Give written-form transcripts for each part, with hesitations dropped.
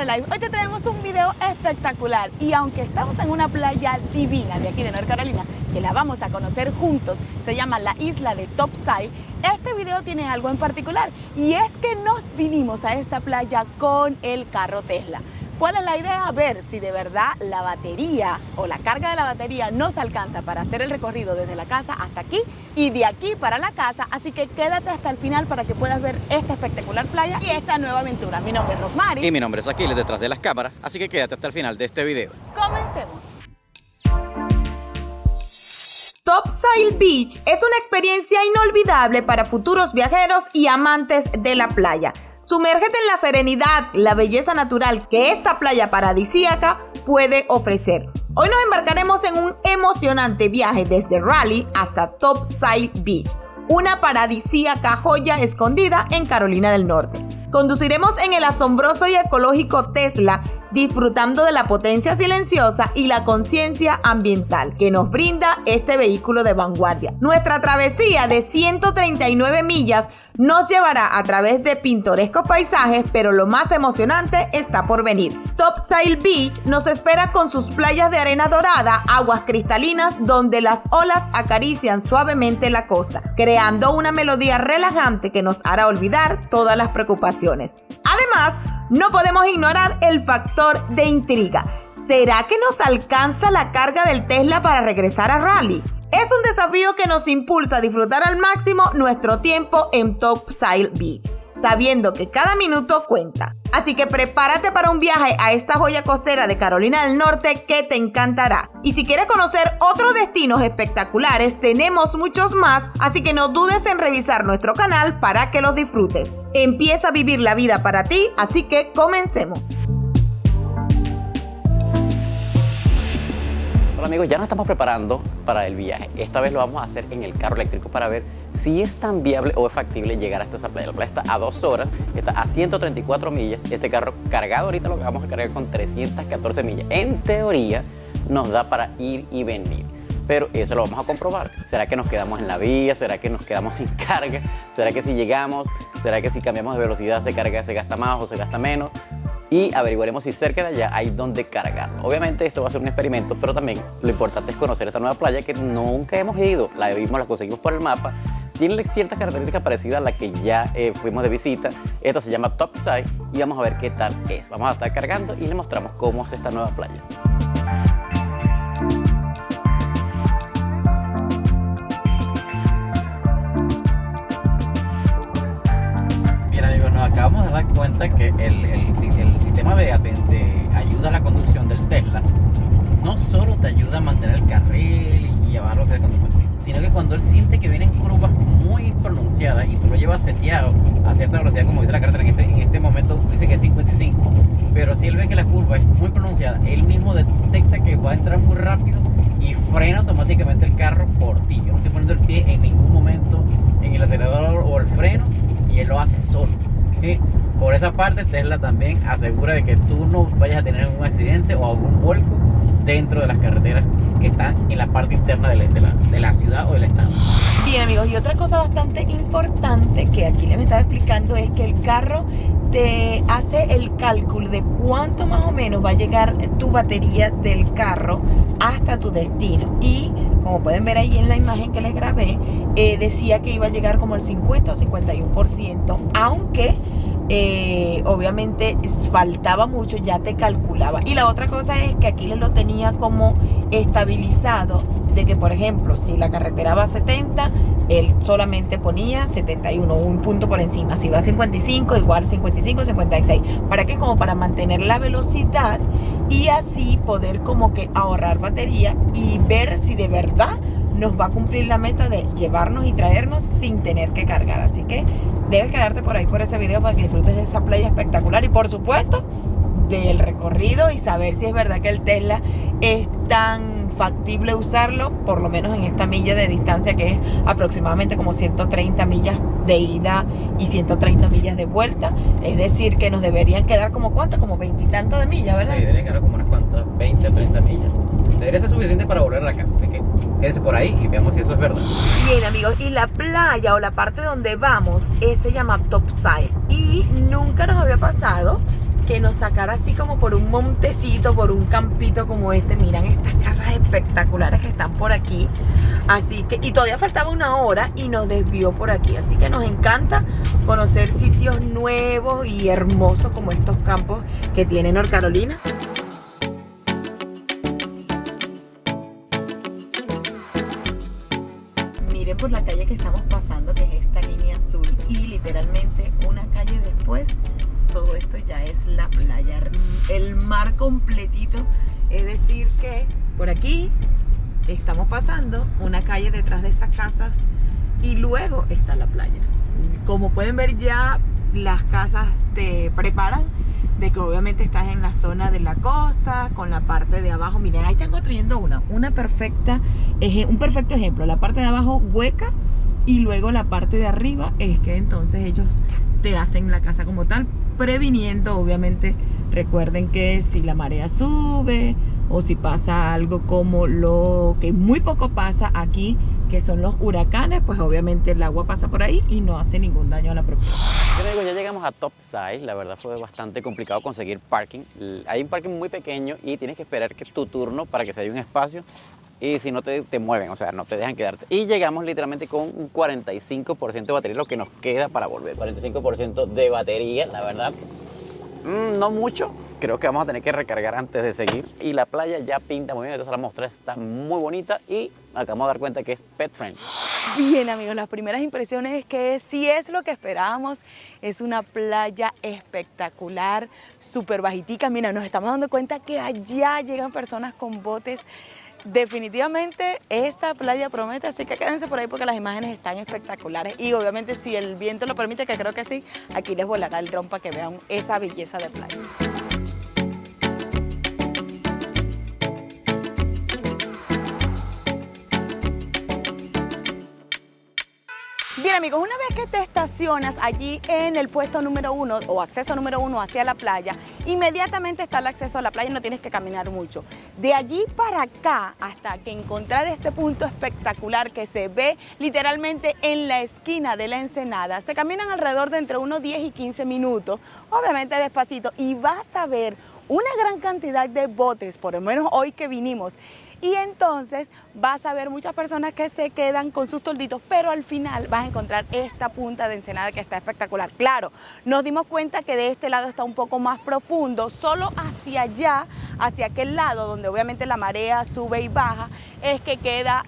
Nora Live. Hoy te traemos un video espectacular y aunque estamos en una playa divina de aquí de North Carolina, que la vamos a conocer juntos, se llama la isla de Topsail, este video tiene algo en particular y es que nos vinimos a esta playa con el carro Tesla. ¿Cuál es la idea? Ver si de verdad la batería o la carga de la batería nos alcanza para hacer el recorrido desde la casa hasta aquí y de aquí para la casa. Así que quédate hasta el final para que puedas ver esta espectacular playa y esta nueva aventura. Mi nombre es Rosmary. Y mi nombre es Aquiles, detrás de las cámaras. Así que quédate hasta el final de este video. Comencemos. Topsail Beach es una experiencia inolvidable para futuros viajeros y amantes de la playa. Sumérgete en la serenidad, la belleza natural que esta playa paradisíaca puede ofrecer. Hoy nos embarcaremos en un emocionante viaje desde Raleigh hasta Topsail Beach, una paradisíaca joya escondida en Carolina del Norte. Conduciremos en el asombroso y ecológico Tesla, disfrutando de la potencia silenciosa y la conciencia ambiental que nos brinda este vehículo de vanguardia. Nuestra travesía de 139 millas nos llevará a través de pintorescos paisajes, pero lo más emocionante está por venir. Topsail Beach nos espera con sus playas de arena dorada, aguas cristalinas donde las olas acarician suavemente la costa, creando una melodía relajante que nos hará olvidar todas las preocupaciones. Además, no podemos ignorar el factor de intriga. ¿Será que nos alcanza la carga del Tesla para regresar a Raleigh? Es un desafío que nos impulsa a disfrutar al máximo nuestro tiempo en Topsail Beach, sabiendo que cada minuto cuenta. Así que prepárate para un viaje a esta joya costera de Carolina del Norte que te encantará. Y si quieres conocer otros destinos espectaculares, tenemos muchos más, así que no dudes en revisar nuestro canal para que los disfrutes. Empieza a vivir la vida para ti, así que comencemos. Hola amigos, ya nos estamos preparando para el viaje. Esta vez lo vamos a hacer en el carro eléctrico para ver si es tan viable o es factible llegar hasta esa playa. La playa está a 2 horas, está a 134 millas. Este carro cargado ahorita lo vamos a cargar con 314 millas. En teoría nos da para ir y venir, pero eso lo vamos a comprobar. ¿Será que nos quedamos en la vía? ¿Será que nos quedamos sin carga? ¿Será que si llegamos? ¿Será que si cambiamos de velocidad se gasta más o se gasta menos? Y averiguaremos si cerca de allá hay donde cargar. Obviamente esto va a ser un experimento, pero también lo importante es conocer esta nueva playa que nunca hemos ido. La conseguimos por el mapa. Tiene ciertas características parecidas a la que ya fuimos de visita. Esta se llama Topsail y vamos a ver qué tal es. Vamos a estar cargando y les mostramos cómo es esta nueva playa. Bien amigos, nos acabamos de dar cuenta que el sistema de ayuda a la conducción del Tesla no solo te ayuda a mantener el carril y llevarlo hacia el conductor, sino que cuando él siente que vienen curvas muy pronunciadas y tú lo llevas seteado a cierta velocidad, como dice la carretera, en este momento dice que es 55, pero si él ve que la curva es muy pronunciada, él mismo detecta que va a entrar muy rápido y frena automáticamente el carro por ti. Yo no estoy poniendo el pie en ningún momento en el acelerador o el freno y él lo hace solo. Así que por esa parte Tesla también asegura de que tú no vayas a tener un accidente o algún vuelco dentro de las carreteras que están en la parte interna de la ciudad o del estado. Bien amigos, y otra cosa bastante importante que aquí les me estaba explicando es que el carro te hace el cálculo de cuánto más o menos va a llegar tu batería del carro hasta tu destino. Y como pueden ver ahí en la imagen que les grabé, decía que iba a llegar como el 50 o 51%, aunque obviamente faltaba mucho, ya te calculaba. Y la otra cosa es que aquí les lo tenía como estabilizado, de que por ejemplo si la carretera va a 70, él solamente ponía 71, un punto por encima. Si va a 55, igual 55, 56. ¿Para qué? Como para mantener la velocidad y así poder como que ahorrar batería y ver si de verdad nos va a cumplir la meta de llevarnos y traernos sin tener que cargar. Así que debes quedarte por ahí por ese video para que disfrutes de esa playa espectacular y por supuesto del recorrido y saber si es verdad que el Tesla es tan factible usarlo, por lo menos en esta milla de distancia que es aproximadamente como 130 millas de ida y 130 millas de vuelta. Es decir, que nos deberían quedar como ¿cuánto? Como 20 y tanto de millas, ¿verdad? Sí, deberían quedar como unas cuantas, 20 o 30 millas. Debería ser suficiente para volver a la casa, así que quédense por ahí y veamos si eso es verdad. Bien amigos, y la playa o la parte donde vamos se llama Topsail y nunca nos había pasado que nos sacara así como por un montecito, por un campito como este. Miran estas casas espectaculares que están por aquí. Así que, y todavía faltaba una hora y nos desvió por aquí. Así que nos encanta conocer sitios nuevos y hermosos como estos campos que tiene North Carolina. Miren por la calle que estamos pasando, que es esta línea azul, y literalmente una calle después todo esto ya es la playa, el mar completito. Es decir que por aquí estamos pasando una calle detrás de esas casas y luego está la playa. Como pueden ver, ya las casas te preparan de que obviamente estás en la zona de la costa, con la parte de abajo. Miren, ahí están construyendo un perfecto ejemplo. La parte de abajo hueca y luego la parte de arriba es que entonces ellos te hacen la casa como tal, previniendo, obviamente. Recuerden que si la marea sube o si pasa algo como lo que muy poco pasa aquí, que son los huracanes, pues obviamente el agua pasa por ahí y no hace ningún daño a la propiedad. Bueno, ya llegamos a Topsail. La verdad fue bastante complicado conseguir parking. Hay un parking muy pequeño y tienes que esperar que tu turno para que se haya un espacio. Y si no te mueven, o sea, no te dejan quedarte. Y llegamos literalmente con un 45% de batería, lo que nos queda para volver. 45% de batería, la verdad, no mucho. Creo que vamos a tener que recargar antes de seguir. Y la playa ya pinta muy bien, entonces la mostrar está muy bonita y acabamos de dar cuenta que es pet friendly. Bien, amigos, las primeras impresiones es que sí es lo que esperábamos. Es una playa espectacular, súper bajitica. Mira, nos estamos dando cuenta que allá llegan personas con botes. Definitivamente esta playa promete, así que quédense por ahí porque las imágenes están espectaculares y obviamente si el viento lo permite, que creo que sí, aquí les volará el dron para que vean esa belleza de playa. Bien, amigos, una vez que te estacionas allí en el puesto número 1 o acceso número 1 hacia la playa, inmediatamente está el acceso a la playa, no tienes que caminar mucho. De allí para acá, hasta que encontrar este punto espectacular que se ve literalmente en la esquina de la ensenada, se caminan alrededor de entre unos 10 y 15 minutos, obviamente despacito, y vas a ver una gran cantidad de botes, por lo menos hoy que vinimos. Y entonces vas a ver muchas personas que se quedan con sus tolditos, pero al final vas a encontrar esta punta de ensenada que está espectacular. Claro, nos dimos cuenta que de este lado está un poco más profundo, solo hacia allá, hacia aquel lado donde obviamente la marea sube y baja, es que queda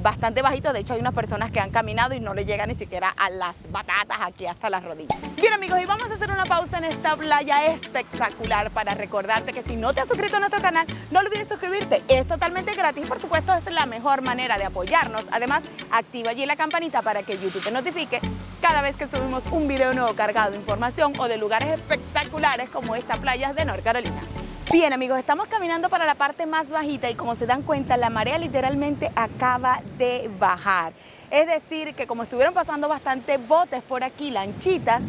bastante bajito. De hecho, hay unas personas que han caminado y no le llega ni siquiera a las batatas, aquí hasta las rodillas. Bien, amigos, y vamos a hacer una pausa en esta playa espectacular para recordarte que si no te has suscrito a nuestro canal, no olvides suscribirte. Es totalmente gratis, por supuesto, es la mejor manera de apoyarnos. Además, activa allí la campanita para que YouTube te notifique cada vez que subimos un video nuevo cargado de información o de lugares espectaculares como esta playa de North Carolina. Bien, amigos, estamos caminando para la parte más bajita y como se dan cuenta, la marea literalmente acaba de bajar. Es decir, que como estuvieron pasando bastantes botes por aquí, lanchitas,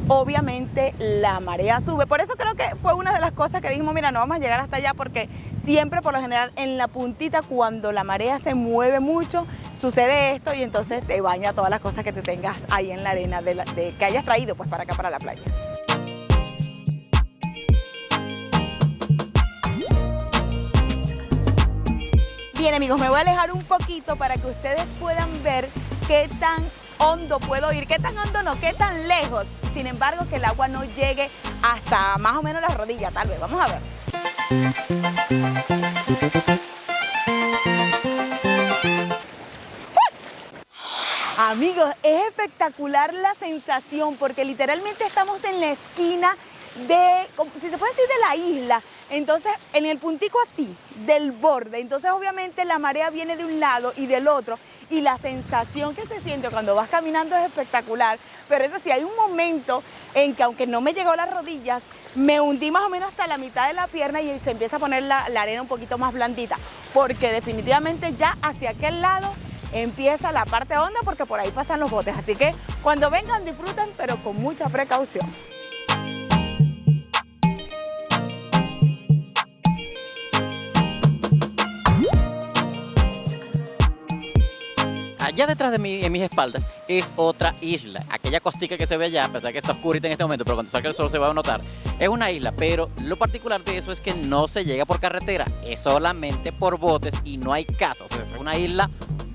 obviamente la marea sube. Por eso creo que fue una de las cosas que dijimos, mira, no vamos a llegar hasta allá porque siempre por lo general en la puntita cuando la marea se mueve mucho sucede esto y entonces te baña todas las cosas que te tengas ahí en la arena que hayas traído pues para acá, para la playa. Bien, amigos, me voy a alejar un poquito para que ustedes puedan ver qué tan hondo puedo ir, qué tan hondo no, qué tan lejos. Sin embargo, que el agua no llegue hasta más o menos las rodillas, tal vez. Vamos a ver. Amigos, es espectacular la sensación porque literalmente estamos en la esquina de, si se puede decir, de la isla. Entonces, en el puntico así, del borde. Entonces, obviamente, la marea viene de un lado y del otro. Y la sensación que se siente cuando vas caminando es espectacular. Pero eso sí, hay un momento en que, aunque no me llegó a las rodillas, me hundí más o menos hasta la mitad de la pierna y se empieza a poner la arena un poquito más blandita. Porque definitivamente ya hacia aquel lado empieza la parte honda porque por ahí pasan los botes. Así que cuando vengan, disfruten, pero con mucha precaución. Ya allá detrás de mí, en mis espaldas, es otra isla. Aquella costica que se ve allá, a pesar de que está oscurita en este momento, pero cuando salga el sol se va a notar, es una isla. Pero lo particular de eso es que no se llega por carretera, es solamente por botes y no hay casas. O sea, es una isla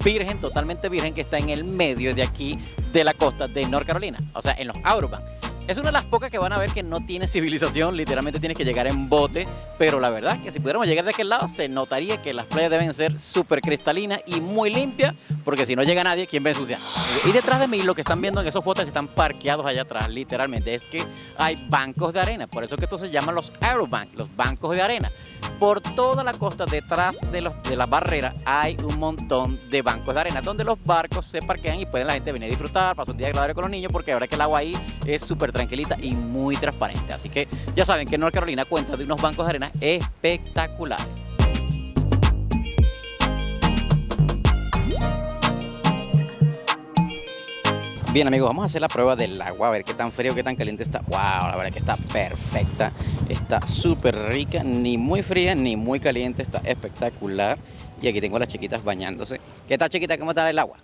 virgen, totalmente virgen, que está en el medio de aquí, de la costa de North Carolina, o sea, en los Outer Banks. Es una de las pocas que van a ver que no tiene civilización, literalmente tienes que llegar en bote, pero la verdad que si pudiéramos llegar de aquel lado se notaría que las playas deben ser súper cristalinas y muy limpias, porque si no llega nadie, ¿quién va a ensuciar? Y detrás de mí lo que están viendo en esos botes que están parqueados allá atrás, literalmente, es que hay bancos de arena, por eso es que estos se llaman los aerobanks, los bancos de arena. Por toda la costa, detrás de las barreras, hay un montón de bancos de arena donde los barcos se parquean y pueden la gente venir a disfrutar, pasar un día agradable con los niños, porque la verdad que el agua ahí es súper tranquilita y muy transparente. Así que ya saben que North Carolina cuenta de unos bancos de arena espectaculares. Bien amigos, vamos a hacer la prueba del agua, a ver qué tan frío, qué tan caliente está. Wow, la verdad que está perfecta, está súper rica, ni muy fría ni muy caliente, está espectacular. Y aquí tengo a las chiquitas bañándose. ¿Qué tal, chiquita? ¿Cómo está el agua?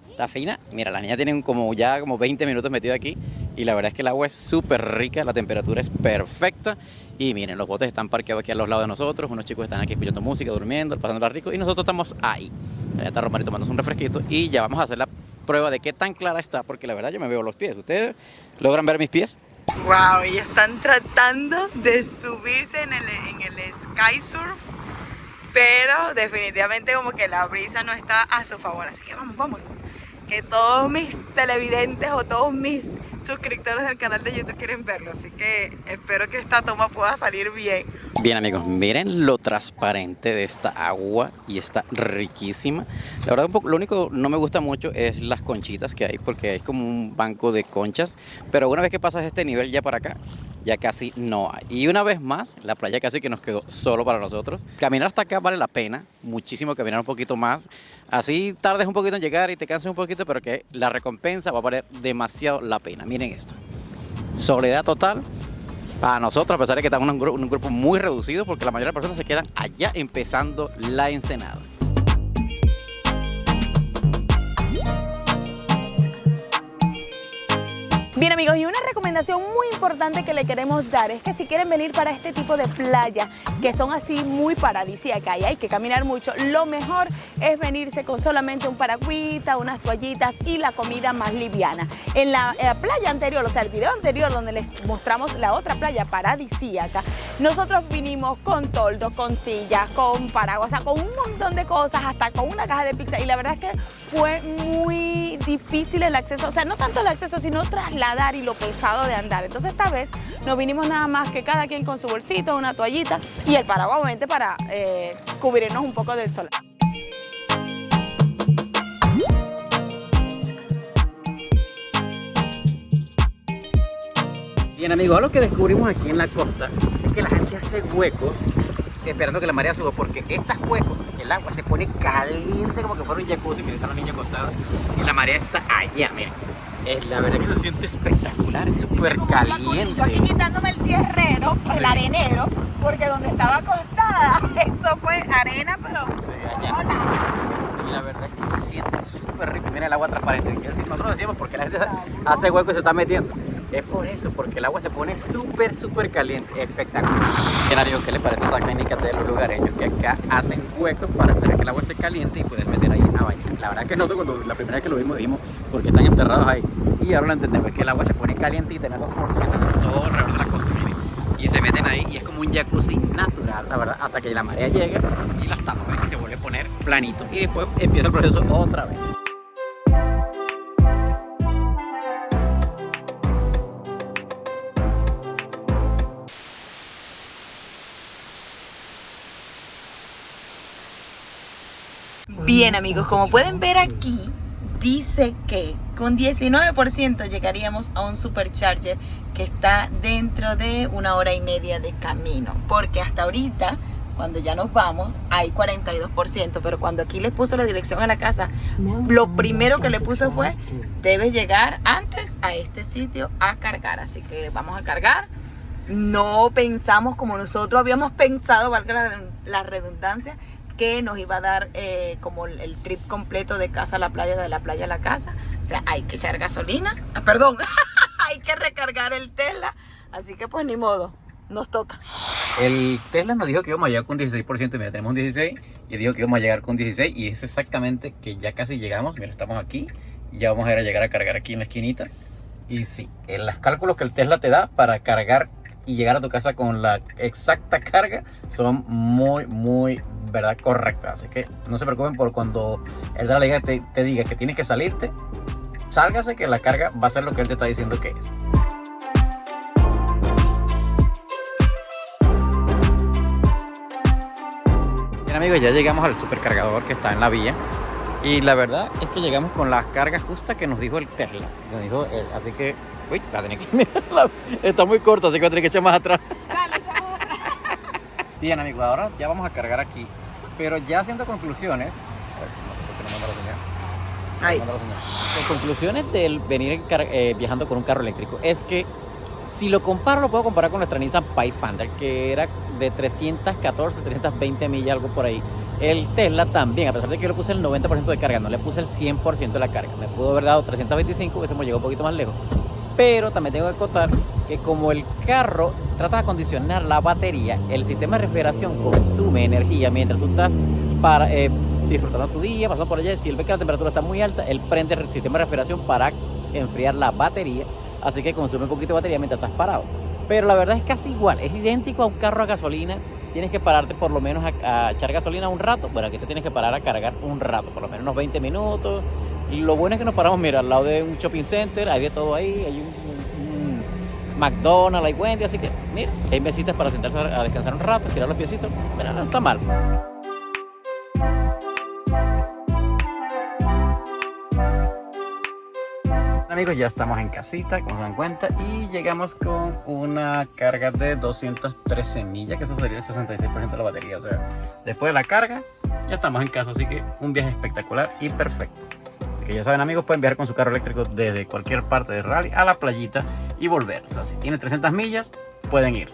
¿Está fina? Mira, las niñas tienen como 20 minutos metidas aquí y la verdad es que el agua es súper rica, la temperatura es perfecta y miren, los botes están parqueados aquí a los lados de nosotros, unos chicos están aquí escuchando música, durmiendo, pasándola rico y nosotros estamos ahí. Allá está Romari tomándose un refresquito y ya vamos a hacer la prueba de qué tan clara está, porque la verdad yo me veo los pies. ¿Ustedes logran ver mis pies? Wow, y están tratando de subirse en el sky surf, pero definitivamente como que la brisa no está a su favor, así que vamos. Que todos mis televidentes o todos mis suscriptores del canal de YouTube quieren verlo, así que espero que esta toma pueda salir bien. Bien amigos, miren lo transparente de esta agua y está riquísima. La verdad lo único que no me gusta mucho es las conchitas que hay, porque es como un banco de conchas, pero una vez que pasas este nivel ya para acá, ya casi no hay. Y una vez más, la playa casi que nos quedó solo para nosotros. Caminar hasta acá vale la pena, muchísimo, caminar un poquito más. Así tardes un poquito en llegar y te cansas un poquito, pero que la recompensa va a valer demasiado la pena. Miren esto, soledad total para nosotros, a pesar de que estamos en un grupo muy reducido, porque la mayoría de las personas se quedan allá empezando la ensenada. Bien amigos, y una recomendación muy importante que le queremos dar es que si quieren venir para este tipo de playas que son así muy paradisíacas y hay que caminar mucho, lo mejor es venirse con solamente un paragüita, unas toallitas y la comida más liviana. En la playa anterior, o sea el video anterior donde les mostramos la otra playa paradisíaca, nosotros vinimos con toldos, con sillas, con paraguas, o sea, con un montón de cosas, hasta con una caja de pizza, y la verdad es que fue muy difícil el acceso, o sea, no tanto el acceso, sino trasladar y lo pesado de andar. Entonces esta vez nos vinimos nada más que cada quien con su bolsito, una toallita y el paraguas obviamente para cubrirnos un poco del sol. Bien amigos, lo que descubrimos aquí en la costa es que la gente hace huecos esperando que la marea suba, porque estos huecos, el agua se pone caliente como que fuera un jacuzzi. Miren, está la niña acostada y la marea está allá, miren. La verdad que se siente espectacular, es súper caliente. Yo aquí quitándome el tierrero, el arenero, porque donde estaba acostada, eso fue arena, pero sí, allá. Y la verdad es que se siente súper rico. Mira el agua transparente. Nosotros decíamos porque la gente hace hueco y se está metiendo. Es por eso, porque el agua se pone súper caliente, espectacular. Bien amigos, ¿qué les parece esta técnica de los lugareños? Que acá hacen huecos para esperar que el agua se caliente y poder meter ahí a bañar. La verdad que nosotros cuando la primera vez que lo vimos dijimos, porque están enterrados ahí. Y ahora lo entendemos, es que el agua se pone calientita en esos pozos que están todo alrededor de la costa, miren. Y se meten ahí y es como un jacuzzi natural, la verdad, hasta que la marea llega y las tapa, ¿ven? Y se vuelve a poner planito. Y después empieza el proceso otra vez. Bien amigos, como pueden ver aquí, dice que con 19% llegaríamos a un supercharger que está dentro de 1 hora y media de camino, porque hasta ahorita, cuando ya nos vamos, hay 42%, pero cuando aquí les puso la dirección a la casa, lo primero que le puso fue, debes llegar antes a este sitio a cargar, así que vamos a cargar. No pensamos como nosotros habíamos pensado, valga la redundancia, que nos iba a dar como el trip completo de casa a la playa, de la playa a la casa. O sea, hay que echar gasolina, perdón, hay que recargar el Tesla, así que pues ni modo, nos toca. El Tesla nos dijo que íbamos a llegar con un 16%, mira, tenemos un 16 y dijo que íbamos a llegar con 16 y es exactamente que ya casi llegamos, mira, estamos aquí, ya vamos a ir a llegar a cargar aquí en la esquinita. Y sí, en los cálculos que el Tesla te da para cargar y llegar a tu casa con la exacta carga son muy, verdad, correctas. Así que no se preocupen por cuando el Tesla te diga que tienes que salirte, sálgase que la carga va a ser lo que él te está diciendo que es. Bien amigos, ya llegamos al supercargador que está en la vía. Y la verdad es que llegamos con las cargas justas que nos dijo el Tesla. Nos dijo, así que, uy, la tenía que mirar, está muy corta, así que voy a tener que echar más atrás. Dale, echamos atrás. Bien amigos, ahora ya vamos a cargar aquí, pero ya haciendo conclusiones. A ver, no sé por qué no manda la señal. Ahí. No manda la señal. Las conclusiones del venir viajando con un carro eléctrico es que si lo comparo, lo puedo comparar con nuestra Nissan Pathfinder, que era de 314, 320 millas, algo por ahí. El Tesla también, a pesar de que yo le puse el 90% de carga, no le puse el 100% de la carga. Me pudo haber dado 325, hubiésemos llegado un poquito más lejos. Pero también tengo que acotar que como el carro trata de acondicionar la batería, el sistema de refrigeración consume energía mientras tú estás disfrutando tu día, pasando por allá. Si él ve que la temperatura está muy alta, él prende el sistema de refrigeración para enfriar la batería. Así que consume un poquito de batería mientras estás parado. Pero la verdad es casi igual, es idéntico a un carro a gasolina. Tienes que pararte por lo menos a echar gasolina un rato. Bueno, aquí te tienes que parar a cargar un rato, por lo menos unos 20 minutos. Y lo bueno es que nos paramos, mira, al lado de un shopping center, hay de todo ahí, hay un McDonald's, hay Wendy, así que mira, hay mesitas para sentarse a descansar un rato, estirar los piecitos, mira, no está mal. Amigos, ya estamos en casita, como se dan cuenta, y llegamos con una carga de 213 millas, que eso sería el 66% de la batería. O sea, después de la carga, ya estamos en casa, así que un viaje espectacular y perfecto. Así que ya saben amigos, pueden viajar con su carro eléctrico desde cualquier parte de Raleigh a la playita y volver. O sea, si tienen 300 millas, pueden ir.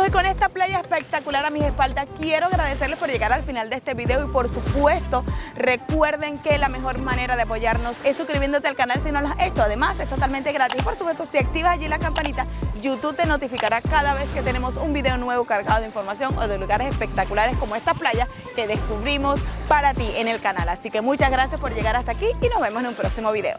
Y con esta playa espectacular a mis espaldas, quiero agradecerles por llegar al final de este video y por supuesto recuerden que la mejor manera de apoyarnos es suscribiéndote al canal si no lo has hecho. Además es totalmente gratis. Por supuesto, si activas allí la campanita, YouTube te notificará cada vez que tenemos un video nuevo cargado de información o de lugares espectaculares como esta playa que descubrimos para ti en el canal. Así que muchas gracias por llegar hasta aquí y nos vemos en un próximo video.